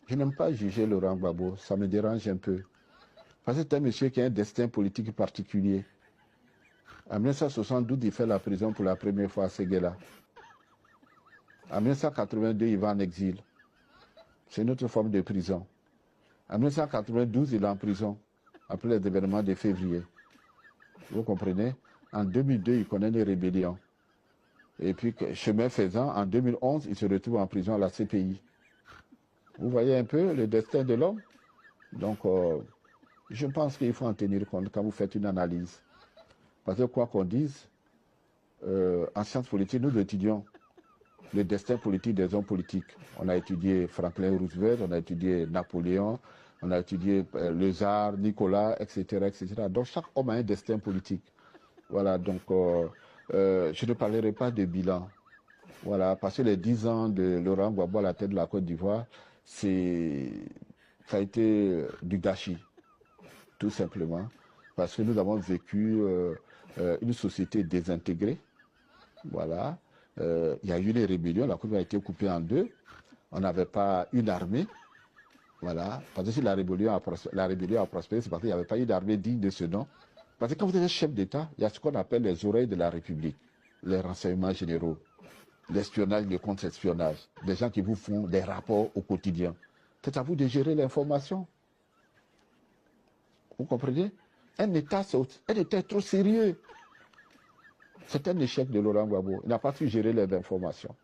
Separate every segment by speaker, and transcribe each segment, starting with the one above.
Speaker 1: Je n'aime pas juger Laurent Gbagbo, ça me dérange un peu. Parce que c'est un monsieur qui a un destin politique particulier. En 1972, il fait la prison pour la première fois à Séguéla. En 1982, il va en exil. C'est une autre forme de prison. En 1992, il est en prison, après les événements de février. Vous comprenez? En 2002, il connaît les rébellions. Et puis, chemin faisant, en 2011, il se retrouve en prison à la CPI. Vous voyez un peu le destin de l'homme? Donc, je pense qu'il faut en tenir compte quand vous faites une analyse. Parce que quoi qu'on dise, en sciences politiques, nous étudions le destin politique des hommes politiques. On a étudié Franklin Roosevelt, on a étudié Napoléon, on a étudié le tsar, Nicolas, etc., etc. Donc chaque homme a un destin politique. Voilà, donc je ne parlerai pas de bilan. Voilà, parce que les 10 ans de Laurent Gbagbo à la tête de la Côte d'Ivoire, ça a été du gâchis, tout simplement. Parce que nous avons vécu une société désintégrée. Voilà. Il y a eu des rébellions, la Côte d'Ivoire a été coupée en deux. On n'avait pas une armée. Voilà. Parce que si la rébellion a prospéré, c'est parce qu'il n'y avait pas eu d'armée digne de ce nom. Parce que quand vous êtes chef d'État, il y a ce qu'on appelle les oreilles de la République, les renseignements généraux, l'espionnage, le contre-espionnage, des gens qui vous font des rapports au quotidien. C'est à vous de gérer l'information. Vous comprenez? Un État trop sérieux. C'est un échec de Laurent Gbagbo. Il n'a pas su gérer les informations.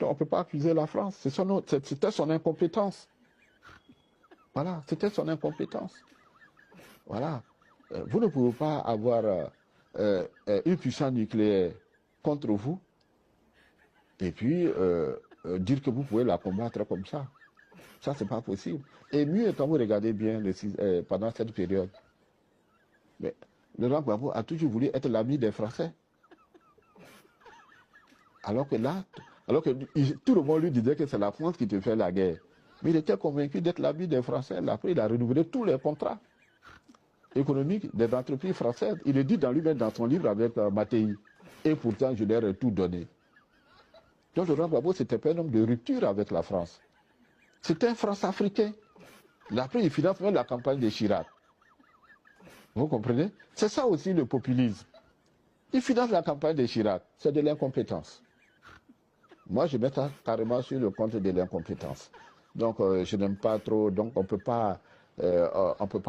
Speaker 1: Donc on ne peut pas accuser la France. C'était son incompétence. Voilà, c'était son incompétence. Voilà. Vous ne pouvez pas avoir une puissance nucléaire contre vous et puis dire que vous pouvez la combattre comme ça. Ça, c'est pas possible. Et mieux quand vous regardez bien pendant cette période. Mais Laurent Gbagbo a toujours voulu être l'ami des Français. Alors que là, tout le monde lui disait que c'est la France qui te fait la guerre. Mais il était convaincu d'être l'ami des Français. Après, il a renouvelé tous les contrats économiques des entreprises françaises. Il le dit dans lui-même dans son livre avec Mattei. Et pourtant, je leur ai tout donné. Donc, Laurent Gbagbo, c'était pas un homme de rupture avec la France. C'était un France-africain. Après, il finance même la campagne de Chirac. Vous comprenez? C'est ça aussi le populisme. Il finance la campagne de Chirac. C'est de l'incompétence. Moi, je mets ça carrément sur le compte de l'incompétence. Donc, je n'aime pas trop. Donc, on ne peut pas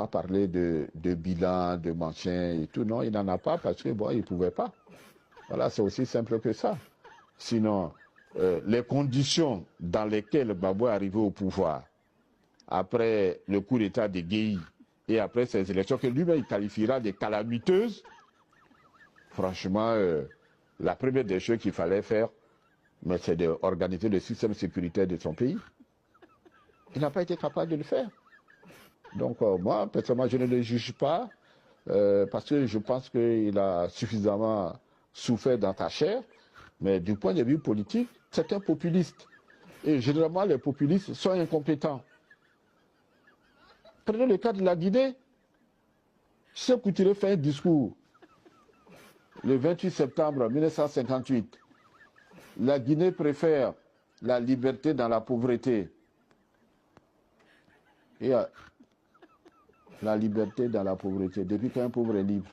Speaker 1: parler de bilan, de machin et tout. Non, il n'en a pas parce que, bon, il ne pouvait pas. Voilà, c'est aussi simple que ça. Sinon, les conditions dans lesquelles Gbagbo est arrivé au pouvoir, après le coup d'État de Guéhi et après ces élections, que lui-même il qualifiera de calamiteuses, franchement, la première des choses qu'il fallait faire, mais c'est d'organiser le système sécuritaire de son pays. Il n'a pas été capable de le faire. Donc moi, personnellement, je ne le juge pas parce que je pense qu'il a suffisamment souffert dans ta chair, mais du point de vue politique, c'est un populiste. Et généralement, les populistes sont incompétents. Prenez le cas de la Guinée. Sékou Touré fait un discours le 28 septembre 1958. La Guinée préfère la liberté dans la pauvreté. Et la liberté dans la pauvreté, depuis qu'un pauvre est libre.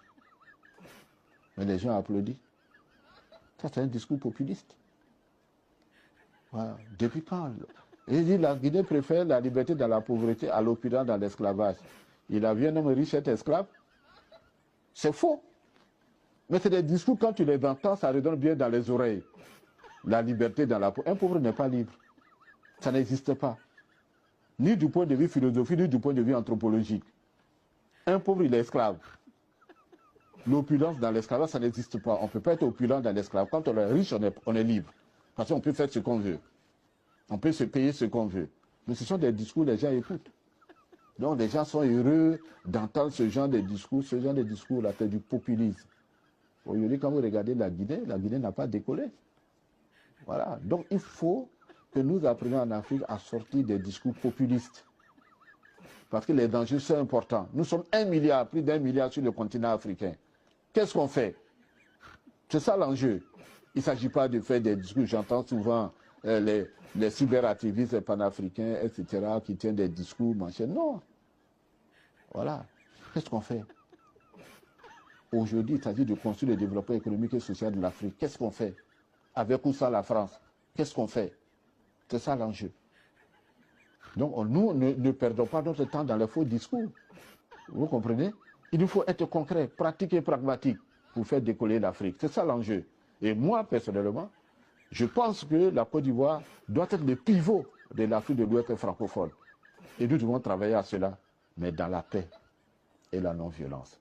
Speaker 1: Mais les gens applaudissent. Ça, c'est un discours populiste. Voilà. Depuis quand? Il dit la Guinée préfère la liberté dans la pauvreté à l'opulence dans l'esclavage. Il a vu un homme riche être esclave. C'est faux. Mais c'est des discours, quand tu les entends, ça résonne bien dans les oreilles. La liberté dans la pauvreté. Un pauvre n'est pas libre. Ça n'existe pas. Ni du point de vue philosophique, ni du point de vue anthropologique. Un pauvre, il est esclave. L'opulence dans l'esclavage, ça n'existe pas. On ne peut pas être opulent dans l'esclavage. Quand on est riche, on est libre. Parce qu'on peut faire ce qu'on veut. On peut se payer ce qu'on veut. Mais ce sont des discours que les gens écoutent. Donc les gens sont heureux d'entendre ce genre de discours. Ce genre de discours-là, c'est du populisme. Aujourd'hui, quand vous regardez la Guinée n'a pas décollé. Voilà. Donc il faut que nous apprenions en Afrique à sortir des discours populistes. Parce que les dangers sont importants. Nous sommes 1 milliard, plus d'1 milliard sur le continent africain. Qu'est-ce qu'on fait? C'est ça l'enjeu. Il ne s'agit pas de faire des discours. J'entends souvent les cyberactivistes panafricains, etc., qui tiennent des discours, machin. Non. Voilà. Qu'est-ce qu'on fait? Aujourd'hui, il s'agit de construire le développement économique et social de l'Afrique. Qu'est-ce qu'on fait? Avec ou sans la France? Qu'est-ce qu'on fait? C'est ça l'enjeu. Donc, nous, ne perdons pas notre temps dans les faux discours. Vous comprenez? Il nous faut être concret, pratique et pragmatique pour faire décoller l'Afrique. C'est ça l'enjeu. Et moi, personnellement, je pense que la Côte d'Ivoire doit être le pivot de l'Afrique de l'Ouest francophone. Et nous devons travailler à cela, mais dans la paix et la non-violence.